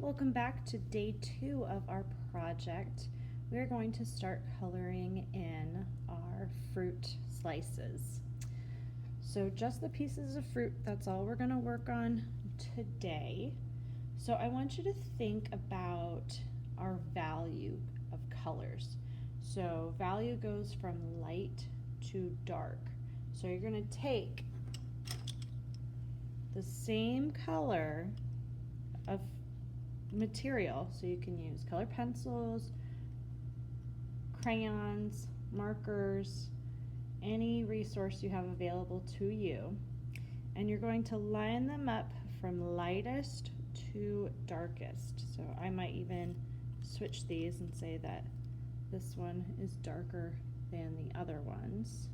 Welcome back to day 2 of our project. We're going to start coloring in our fruit slices. So just the pieces of fruit, that's all we're going to work on today. So I want you to think about our value of colors. So value goes from light to dark. So you're going to take the same color of material, so you can use color pencils, crayons, markers, any resource you have available to you, and you're going to line them up from lightest to darkest. So I might even switch these and say that this one is darker than the other ones.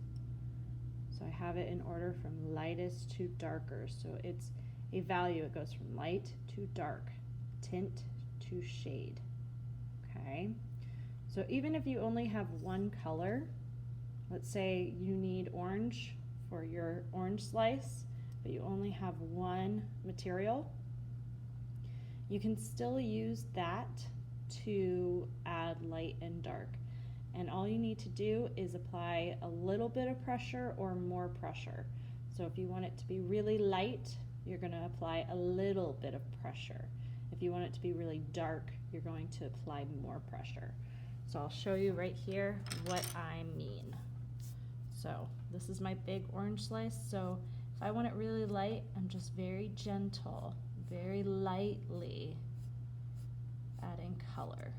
So I have it in order from lightest to darker. So it's a value, it goes from light to dark, tint to shade. Okay, so even if you only have one color, let's say you need orange for your orange slice, but you only have one material, you can still use that to add light and dark. And all you need to do is apply a little bit of pressure or more pressure. So if you want it to be really light, you're going to apply a little bit of pressure. If you want it to be really dark, you're going to apply more pressure. So I'll show you right here what I mean. So this is my big orange slice. So if I want it really light, I'm just very gentle, very lightly adding color.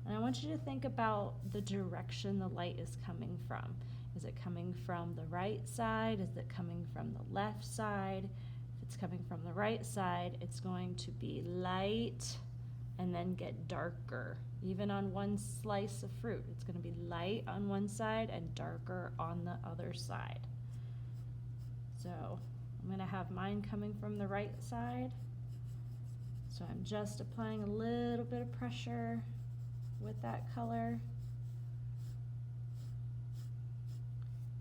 And I want you to think about the direction the light is coming from. Is it coming from the right side? Is it coming from the left side? If it's coming from the right side, it's going to be light and then get darker. Even on one slice of fruit, it's going to be light on one side and darker on the other side. So I'm going to have mine coming from the right side. So I'm just applying a little bit of pressure with that color.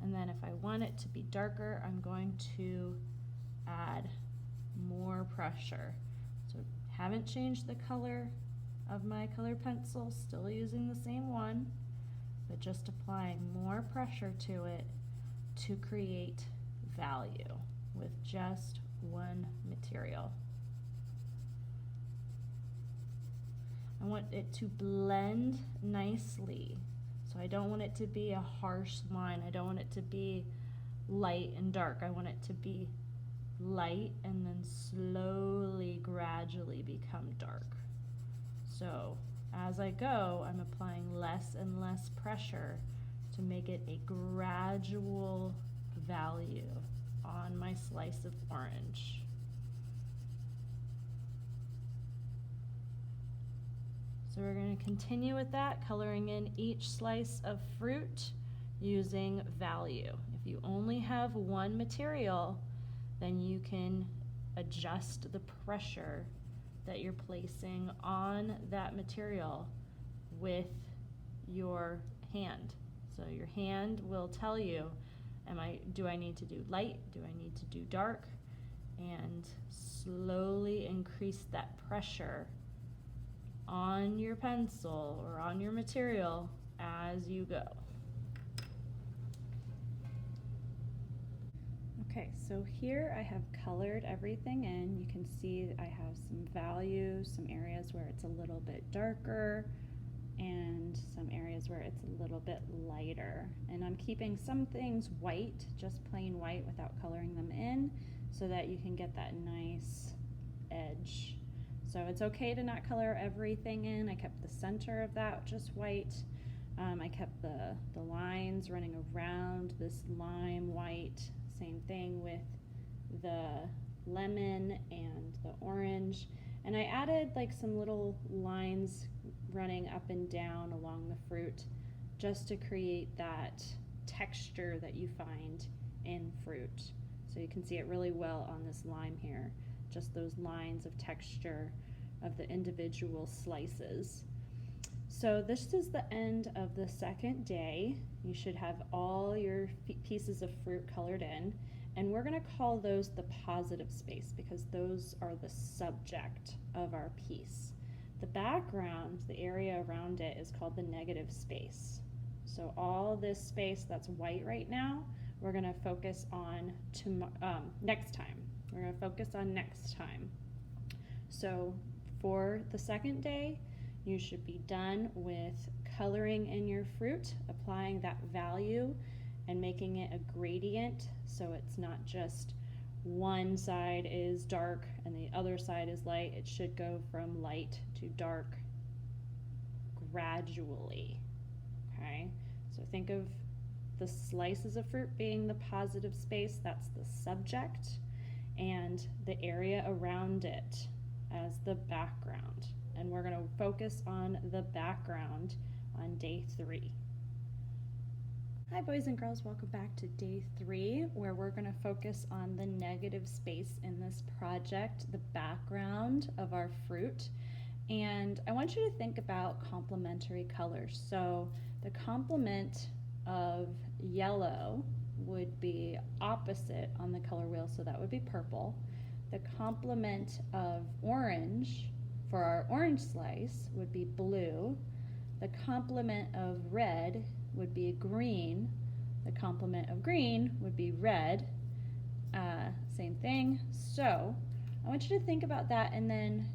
And then if I want it to be darker, I'm going to add more pressure. So haven't changed the color of my color pencil, still using the same one, but just applying more pressure to it to create value with just one material. I want it to blend nicely. So I don't want it to be a harsh line. I don't want it to be light and dark. I want it to be light and then slowly, gradually become dark. So as I go, I'm applying less and less pressure to make it a gradual value on my slice of orange. So we're going to continue with that, coloring in each slice of fruit using value. If you only have one material, then you can adjust the pressure that you're placing on that material with your hand. So your hand will tell you, do I need to do light? Do I need to do dark? And slowly increase that pressure on your pencil or on your material as you go. Okay, so here I have colored everything in. You can see I have some values, some areas where it's a little bit darker, and some areas where it's a little bit lighter. And I'm keeping some things white, just plain white without coloring them in, so that you can get that nice edge. So it's okay to not color everything in. I kept the center of that just white. I kept the lines running around this lime white. Same thing with the lemon and the orange. And I added like some little lines running up and down along the fruit just to create that texture that you find in fruit. So you can see it really well on this lime here. Just those lines of texture of the individual slices. So this is the end of the second day. You should have all your pieces of fruit colored in, and we're going to call those the positive space because those are the subject of our piece. The background, the area around it, is called the negative space. So all this space that's white right now, we're going to focus on next time. We're going to focus on next time. So for the second day, you should be done with coloring in your fruit, applying that value and making it a gradient, so it's not just one side is dark and the other side is light. It should go from light to dark gradually. Okay, so think of the slices of fruit being the positive space, that's the subject, and the area around it as the background. And we're going to focus on the background on day 3. Hi boys and girls, welcome back to day 3, where we're going to focus on the negative space in this project, the background of our fruit. And I want you to think about complementary colors. So the complement of yellow would be opposite on the color wheel, so that would be purple. The complement of orange for our orange slice would be blue. The complement of red would be green. The complement of green would be red. Same thing. So I want you to think about that and then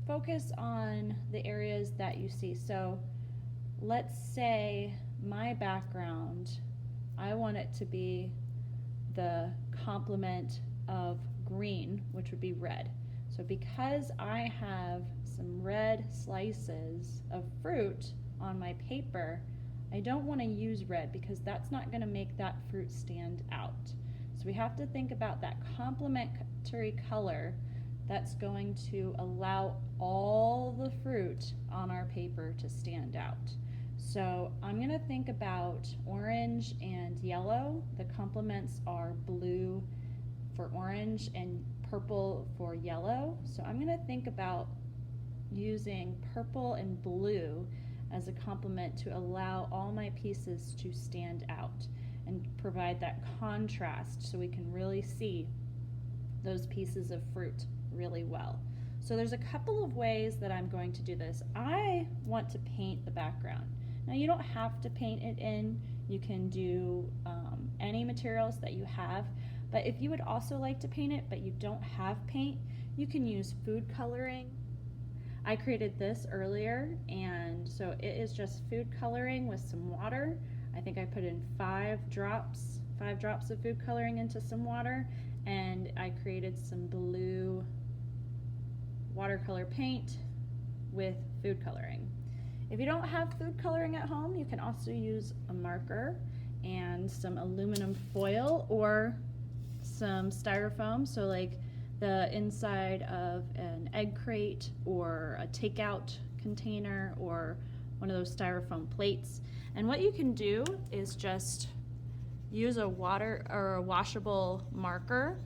focus on the areas that you see. So let's say my background, I want it to be the complement of green, which would be red. So because I have some red slices of fruit on my paper, I don't want to use red because that's not going to make that fruit stand out. So we have to think about that complementary color that's going to allow all the fruit on our paper to stand out. So I'm going to think about orange and yellow. The complements are blue for orange and purple for yellow. So I'm going to think about using purple and blue as a complement to allow all my pieces to stand out and provide that contrast so we can really see those pieces of fruit really well. So there's a couple of ways that I'm going to do this. I want to paint the background. Now you don't have to paint it in. You can do any materials that you have, but if you would also like to paint it but you don't have paint, you can use food coloring. I created this earlier, and so it is just food coloring with some water. I think I put in 5 drops of food coloring into some water, and I created some blue watercolor paint with food coloring. If you don't have food coloring at home, you can also use a marker and some aluminum foil or some styrofoam, so like the inside of an egg crate or a takeout container or one of those styrofoam plates. And what you can do is just use a water or a washable marker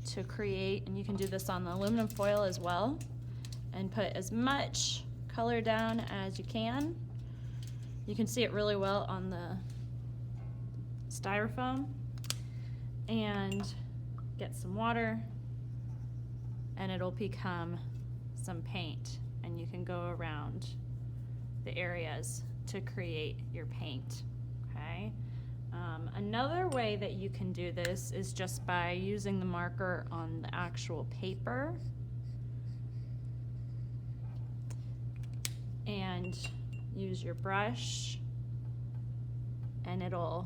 to create, and you can do this on the aluminum foil as well, and put as much color down as you can. You can see it really well on the styrofoam, and get some water and it'll become some paint, and you can go around the areas to create your paint. Okay. Another way that you can do this is just by using the marker on the actual paper and use your brush, and it'll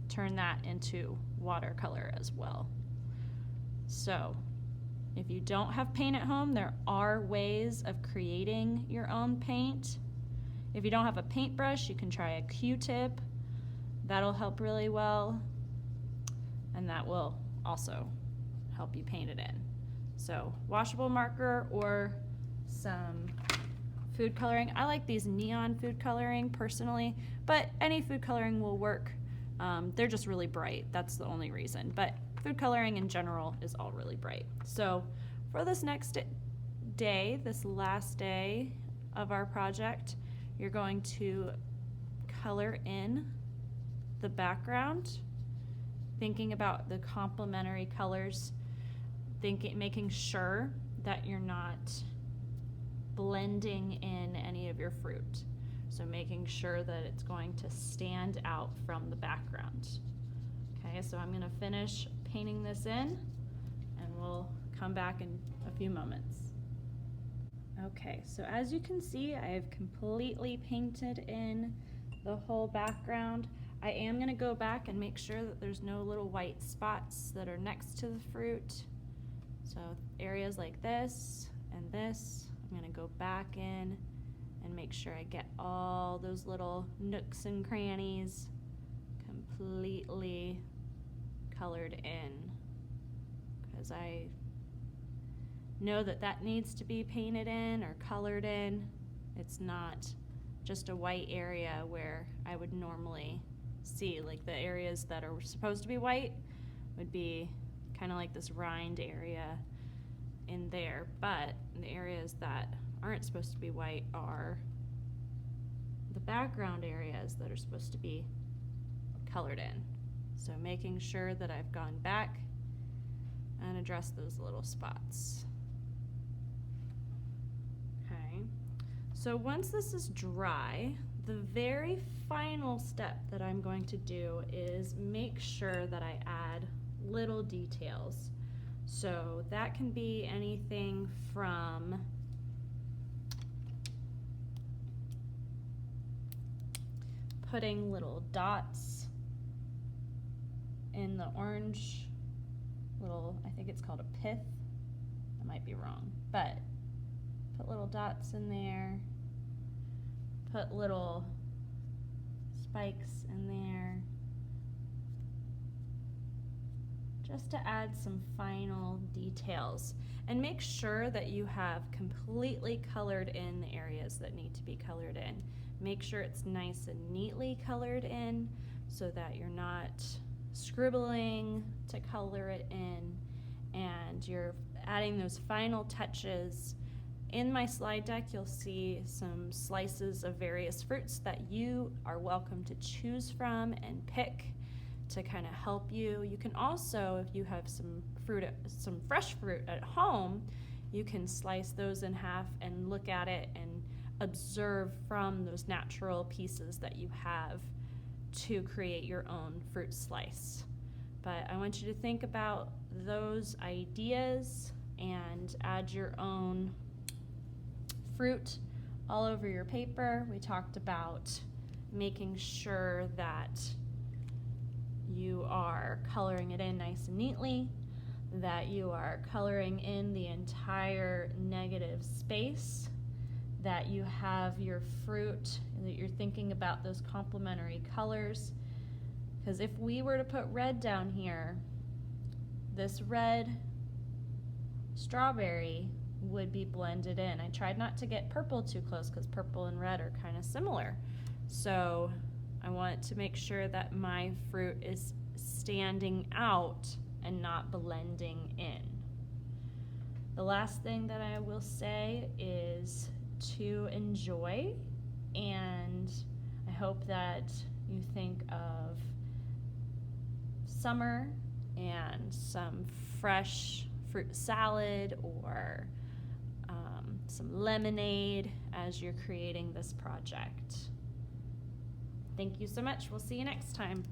turn that into watercolor as well. So if you don't have paint at home, there are ways of creating your own paint. If you don't have a paintbrush, you can try a Q-tip. That'll help really well, and that will also help you paint it in. So washable marker or some food coloring. I like these neon food coloring personally, but any food coloring will work. They're just really bright. That's the only reason. But food coloring in general is all really bright. So for this next day, this last day of our project, you're going to color in the background, thinking about the complementary colors. making sure that you're not blending in any of your fruit. So making sure that it's going to stand out from the background. Okay, so I'm gonna finish painting this in and we'll come back in a few moments. Okay, so as you can see, I've completely painted in the whole background. I am gonna go back and make sure that there's no little white spots that are next to the fruit. So areas like this and this, I'm gonna go back in and make sure I get all those little nooks and crannies completely colored in, because I know that that needs to be painted in or colored in. It's not just a white area where I would normally see, like the areas that are supposed to be white would be kind of like this rind area in there, but the areas that aren't supposed to be white are the background areas that are supposed to be colored in. So making sure that I've gone back and addressed those little spots. Okay, so once this is dry, the very final step that I'm going to do is make sure that I add little details. So that can be anything from putting little dots in the orange, I think it's called a pith, I might be wrong, but put little dots in there, put little spikes in there, just to add some final details. And make sure that you have completely colored in the areas that need to be colored in. Make sure it's nice and neatly colored in so that you're not scribbling to color it in, and you're adding those final touches. In my slide deck, you'll see some slices of various fruits that you are welcome to choose from and pick to kind of help you. You can also, if you have some fresh fruit at home, you can slice those in half and look at it and observe from those natural pieces that you have to create your own fruit slice. But I want you to think about those ideas and add your own fruit all over your paper. We talked about making sure that you are coloring it in nice and neatly, that you are coloring in the entire negative space, that you have your fruit, that you're thinking about those complementary colors. Because if we were to put red down here, this red strawberry would be blended in. I tried not to get purple too close because purple and red are kind of similar. So I want to make sure that my fruit is standing out and not blending in. The last thing that I will say is to enjoy, and I hope that you think of summer and some fresh fruit salad or some lemonade as you're creating this project. Thank you so much. We'll see you next time.